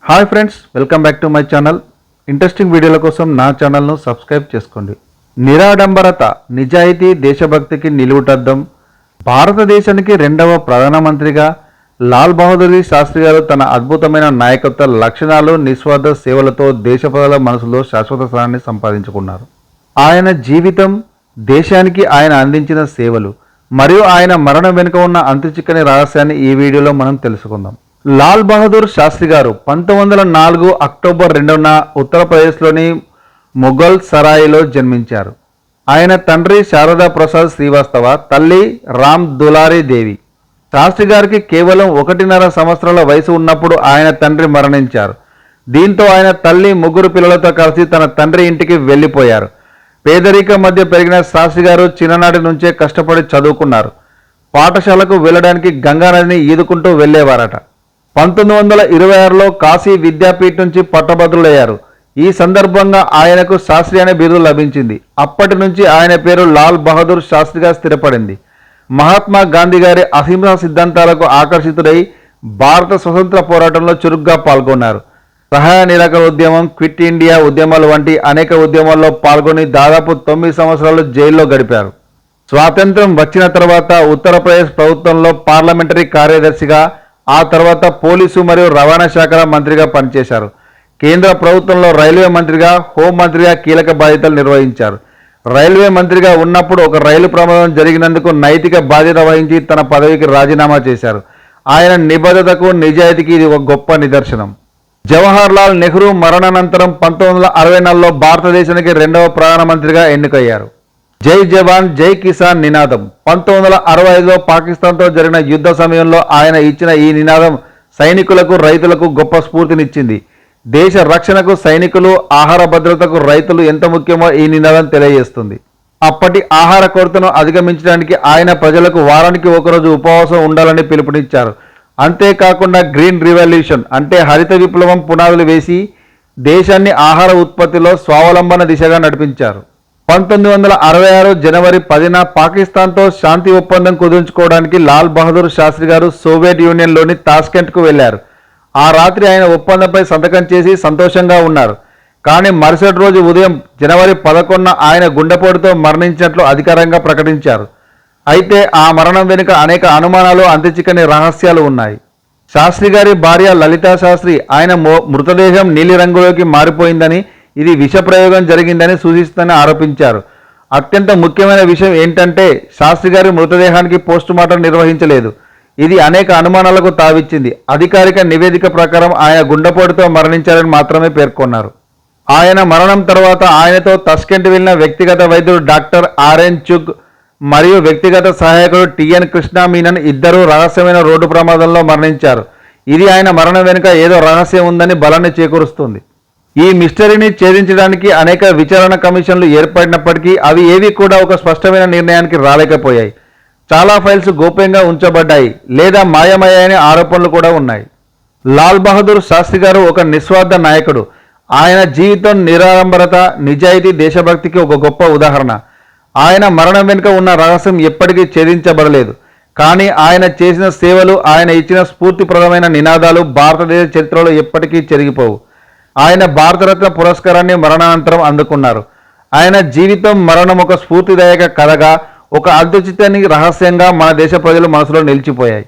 Hi friends, welcome back to my channel. Interesting వీడియోల కోసం నా ఛానల్ను సబ్స్క్రైబ్ చేసుకోండి. నిరాడంబరత, నిజాయితీ, దేశభక్తికి నిలువుటద్దం. భారతదేశానికి రెండవ ప్రధానమంత్రిగా లాల్ బహదూర్ శాస్త్రి గారు తన అద్భుతమైన నాయకత్వ లక్షణాలు, నిస్వార్థ సేవలతో దేశ ప్రజల మనసులో శాశ్వత స్థానాన్ని సంపాదించుకున్నారు. ఆయన జీవితం, దేశానికి ఆయన అందించిన సేవలు మరియు ఆయన మరణం వెనుక ఉన్న అంతుచిక్కని రహస్యాన్ని ఈ వీడియోలో మనం తెలుసుకుందాం. లాల్ బహదూర్ శాస్త్రి గారు 1904 అక్టోబర్ 2న ఉత్తరప్రదేశ్లోని ముఘల్ సరాయిలో జన్మించారు. ఆయన తండ్రి శారదా ప్రసాద్ శ్రీవాస్తవ, తల్లి రామ్ దులారీ దేవి. శాస్త్రి గారికి కేవలం 1.5 సంవత్సరాల వయసు ఉన్నప్పుడు ఆయన తండ్రి మరణించారు. దీంతో ఆయన తల్లి 3 పిల్లలతో కలిసి తన తండ్రి ఇంటికి వెళ్ళిపోయారు. పేదరికం మధ్య పెరిగిన శాస్త్రి గారు చిన్ననాటి నుంచే కష్టపడి చదువుకున్నారు. పాఠశాలకు వెళ్ళడానికి గంగానదిని ఈదుకుంటూ వెళ్ళేవారట. 1926లో కాశీ విద్యాపీఠ్ నుంచి పట్టభద్రులయ్యారు. ఈ సందర్భంగా ఆయనకు శాస్త్రి అనే బిరుదు లభించింది. అప్పటి నుంచి ఆయన పేరు లాల్ బహదూర్ శాస్త్రిగా స్థిరపడింది. మహాత్మా గాంధీ గారి అహింసా సిద్ధాంతాలకు ఆకర్షితుడై భారత స్వతంత్ర పోరాటంలో చురుగ్గా పాల్గొన్నారు. సహాయ నిరాకరణ ఉద్యమం, క్విట్ ఇండియా ఉద్యమాలు వంటి అనేక ఉద్యమాల్లో పాల్గొని దాదాపు 9 సంవత్సరాలు జైల్లో గడిపారు. స్వాతంత్ర్యం వచ్చిన తర్వాత ఉత్తరప్రదేశ్ ప్రభుత్వంలో పార్లమెంటరీ కార్యదర్శిగా, ఆ తర్వాత పోలీసు మరియు రవాణా శాఖల మంత్రిగా పనిచేశారు. కేంద్ర ప్రభుత్వంలో రైల్వే మంత్రిగా, హోంమంత్రిగా కీలక బాధ్యతలు నిర్వహించారు. రైల్వే మంత్రిగా ఉన్నప్పుడు ఒక రైలు ప్రమాదం జరిగినందుకు నైతిక బాధ్యత వహించి తన పదవికి రాజీనామా చేశారు. ఆయన నిబద్ధతకు, నిజాయితీకి ఇది ఒక గొప్ప నిదర్శనం. జవహర్ లాల్ నెహ్రూ మరణానంతరం 1964లో భారతదేశానికి రెండవ ప్రధానమంత్రిగా ఎన్నికయ్యారు. జై జవాన్ జై కిసాన్ నినాదం 1965లో పాకిస్తాన్తో జరిగిన యుద్ధ సమయంలో ఆయన ఇచ్చిన ఈ నినాదం సైనికులకు, రైతులకు గొప్ప స్ఫూర్తినిచ్చింది. దేశ రక్షణకు సైనికులు, ఆహార భద్రతకు రైతులు ఎంత ముఖ్యమో ఈ నినాదం తెలియజేస్తుంది. అప్పటి ఆహార కొరతను అధిగమించడానికి ఆయన ప్రజలకు వారానికి ఒకరోజు ఉపవాసం ఉండాలని పిలుపునిచ్చారు. అంతేకాకుండా గ్రీన్ రివల్యూషన్ అంటే హరిత విప్లవం పునాదులు వేసి దేశాన్ని ఆహార ఉత్పత్తిలో స్వావలంబన దిశగా నడిపించారు. 1966 జనవరి 10న పాకిస్తాన్తో శాంతి ఒప్పందం కుదుర్చుకోవడానికి లాల్ బహదూర్ శాస్త్రి గారు సోవియట్ యూనియన్లోని తాష్కెంట్కు వెళ్లారు. ఆ రాత్రి ఆయన ఒప్పందంపై సంతకం చేసి సంతోషంగా ఉన్నారు. కానీ మరుసటి రోజు ఉదయం జనవరి 11న ఆయన గుండెపోటుతో మరణించినట్లు అధికారికంగా ప్రకటించారు. అయితే ఆ మరణం వెనుక అనేక అనుమానాలు, అంతుచిక్కని రహస్యాలు ఉన్నాయి. శాస్త్రి గారి భార్య లలితా శాస్త్రి ఆయన మృతదేహం నీలిరంగులోకి మారిపోయిందని, ఇది విష ప్రయోగం జరిగిందని సూచిస్తుందని ఆరోపించారు. అత్యంత ముఖ్యమైన విషయం ఏంటంటే శాస్త్రి గారి మృతదేహానికి పోస్టుమార్టం నిర్వహించలేదు. ఇది అనేక అనుమానాలకు తావిచ్చింది. అధికారిక నివేదిక ప్రకారం ఆయన గుండెపోటుతో మరణించారని మాత్రమే పేర్కొన్నారు. ఆయన మరణం తర్వాత ఆయనతో తస్కెంట్ వెళ్లిన వ్యక్తిగత వైద్యుడు డాక్టర్ ఆర్ఎన్ చుగ్ మరియు వ్యక్తిగత సహాయకుడు టిఎన్ కృష్ణ మీనన్ ఇద్దరూ రహస్యమైన రోడ్డు ప్రమాదంలో మరణించారు. ఇది ఆయన మరణం వెనుక ఏదో రహస్యం ఉందని బలాన్ని చేకూరుస్తుంది. ఈ మిస్టరీని ఛేదించడానికి అనేక విచారణ కమిషన్లు ఏర్పడినప్పటికీ అవి ఏవి కూడా ఒక స్పష్టమైన నిర్ణయానికి రాలేకపోయాయి. చాలా ఫైల్స్ గోప్యంగా ఉంచబడ్డాయి లేదా మాయమయ్యాయనే ఆరోపణలు కూడా ఉన్నాయి. లాల్ బహదూర్ శాస్త్రి గారు ఒక నిస్వార్థ నాయకుడు. ఆయన జీవితం నిరాడంబరత, నిజాయితీ, దేశభక్తికి ఒక గొప్ప ఉదాహరణ. ఆయన మరణం వెనుక ఉన్న రహస్యం ఎప్పటికీ ఛేదించబడలేదు. కానీ ఆయన చేసిన సేవలు, ఆయన ఇచ్చిన స్ఫూర్తిప్రదమైన నినాదాలు భారతదేశ చరిత్రలో ఎప్పటికీ చెరిగిపోవు. ఆయన భారతరత్న పురస్కారాన్ని మరణానంతరం అందుకున్నారు. ఆయన జీవితం, మరణం ఒక స్ఫూర్తిదాయక కథగా, ఒక అద్భుతమైన రహస్యంగా మన దేశ ప్రజల మనసులో నిలిచిపోయాయి.